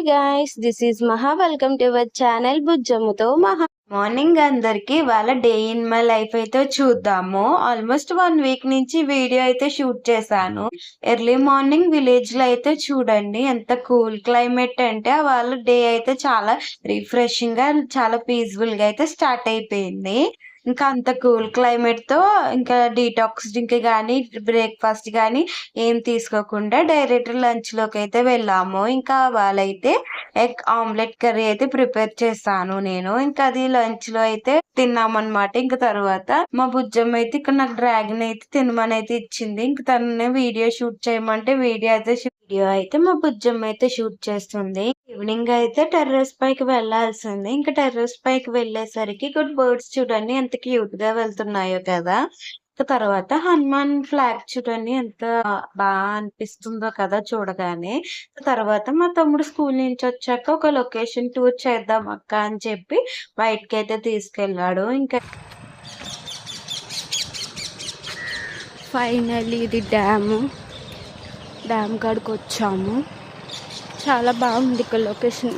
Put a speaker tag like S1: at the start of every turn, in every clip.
S1: guys, this is Maha. Welcome to our channel బుజ్జమ్ముతో మహా.
S2: Morning అందరికి వాళ్ళ డే ఇన్ మై లైఫ్ అయితే చూద్దాము. ఆల్మోస్ట్ 1 వీక్ నుంచి వీడియో అయితే షూట్ చేశాను. ఎర్లీ మార్నింగ్ విలేజ్ లో అయితే చూడండి ఎంత కూల్ క్లైమేట్ అంటే వాళ్ళ డే అయితే చాలా రిఫ్రెషింగ్ గా చాలా పీస్ఫుల్ గా అయితే స్టార్ట్ అయిపోయింది. ఇంకా అంత కూల్ క్లైమేట్ తో ఇంకా డీటాక్స్ డ్రింక్ కానీ బ్రేక్ఫాస్ట్ కానీ ఏం తీసుకోకుండా డైరెక్ట్ లంచ్ లోకి అయితే వెళ్ళాము. ఇంకా వాళ్ళైతే ఎగ్ ఆమ్లెట్ కర్రీ అయితే ప్రిపేర్ చేస్తాను నేను. ఇంకా అది లంచ్ లో అయితే తిన్నామన్నమాట. ఇంకా తర్వాత మా బుజ్జమ్మ అయితే ఇక్కడ నాకు డ్రాగన్ అయితే తినమని అయితే ఇచ్చింది. ఇంకా తనని వీడియో షూట్ చేయమంటే వీడియో అయితే మా బుజ్జమ్మ అయితే షూట్ చేస్తుంది. ఈవినింగ్ అయితే టెర్రస్ పైకి వెళ్లాల్సింది. ఇంకా టెర్రస్ పైకి వెళ్ళేసరికి గుడ్ బర్డ్స్ చూడండి ఎంత క్యూట్ గా వెళ్తున్నాయో కదా. తర్వాత హనుమాన్ ఫ్లాగ్ చూడండి ఎంత బాగా అనిపిస్తుందో కదా చూడగానే. తర్వాత మా తమ్ముడు స్కూల్ నుంచి వచ్చాక ఒక లొకేషన్ టూర్ చేద్దాం అక్క అని చెప్పి బయటకి అయితే తీసుకెళ్ళాడు. ఇంకా
S1: ఫైనల్లీ ఇది డ్యామ్ కాడికి వచ్చాము. చాలా బాగుంది ఇక్కడ లొకేషన్.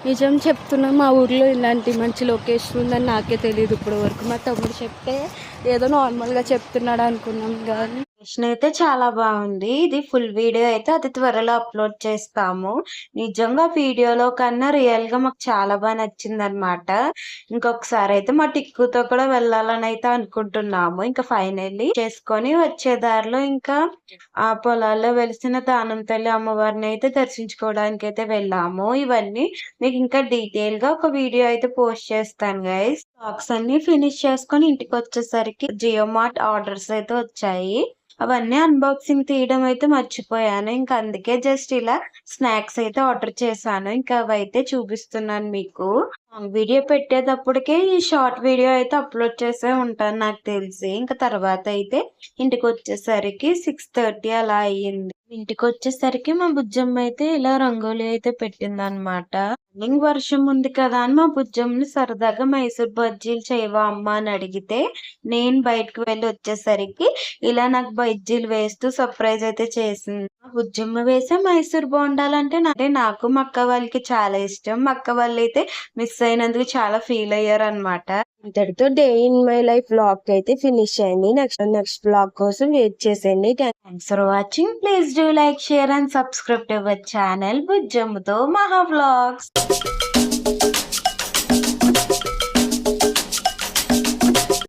S1: నిజం చెప్తున్నా, మా ఊర్లో ఇలాంటి మంచి లొకేషన్ ఉందని నాకే తెలియదు ఇప్పుడు వరకు. మా తమ్ముడు చెప్తే ఏదో నార్మల్గా చెప్తున్నాడు అనుకున్నాం కానీ
S2: అయితే చాలా బాగుంది. ఇది ఫుల్ వీడియో అయితే అతి త్వరలో అప్లోడ్ చేస్తాము. నిజంగా వీడియోలో కన్నా రియల్ గా మాకు చాలా బాగా నచ్చింది అనమాట. ఇంకొకసారి అయితే మా టిక్కుతో కూడా వెళ్ళాలని అయితే అనుకుంటున్నాము. ఇంకా ఫైనల్లీ చేసుకొని వచ్చే దారిలో ఇంకా ఆ పొలాల్లో వెలిసిన దానం తల్లి అమ్మవారిని అయితే దర్శించుకోవడానికి అయితే వెళ్ళాము. ఇవన్నీ మీకు ఇంకా డీటెయిల్ గా ఒక వీడియో అయితే పోస్ట్ చేస్తాను గైస్. స్టాక్స్ అన్ని ఫినిష్ చేసుకొని ఇంటికి వచ్చేసరికి జియో మార్ట్ ఆర్డర్స్ అయితే వచ్చాయి. అవన్నీ అన్బాక్సింగ్ తీయడం అయితే మర్చిపోయాను. ఇంకా అందుకే జస్ట్ ఇలా స్నాక్స్ అయితే ఆర్డర్ చేశాను. ఇంకా అవైతే చూపిస్తున్నాను మీకు. వీడియో పెట్టేటప్పటికే ఈ షార్ట్ వీడియో అయితే అప్లోడ్ చేసే ఉంటాను నాకు తెలిసి. ఇంకా తర్వాత అయితే ఇంటికి వచ్చేసరికి 6:30 అలా అయ్యింది. ఇంటికి వచ్చేసరికి మా బుజ్జమ్మ అయితే ఇలా రంగోలీ అయితే పెట్టింది అనమాట. వర్షం ఉంది కదా అని మా బుజ్జమ్మని సరదాగా మైసూర్ బజ్జీలు చేయవా అమ్మ అని అడిగితే నేను బయటకు వెళ్ళి వచ్చేసరికి ఇలా నాకు బజ్జీలు వేస్తూ సర్ప్రైజ్ అయితే చేసింది. బుజ్జమ్మ వేసే మైసూర్ బోండాలంటే నాకు మా అక్క వాళ్ళకి చాలా ఇష్టం. మా అక్క వాళ్ళు అయితే మిస్ అయినందుకు చాలా ఫీల్ అయ్యారు అనమాట.
S1: ఇంతటితో day in my life vlog అయితే ఫినిష్ అయింది. నెక్స్ట్ వ్లాగ్ కోసం వెయిట్ చేసేయండి.
S2: Thanks for watching. Please do like, share and subscribe to our channel బుజ్జమ్ముతో మహా వ్లాగ్స్.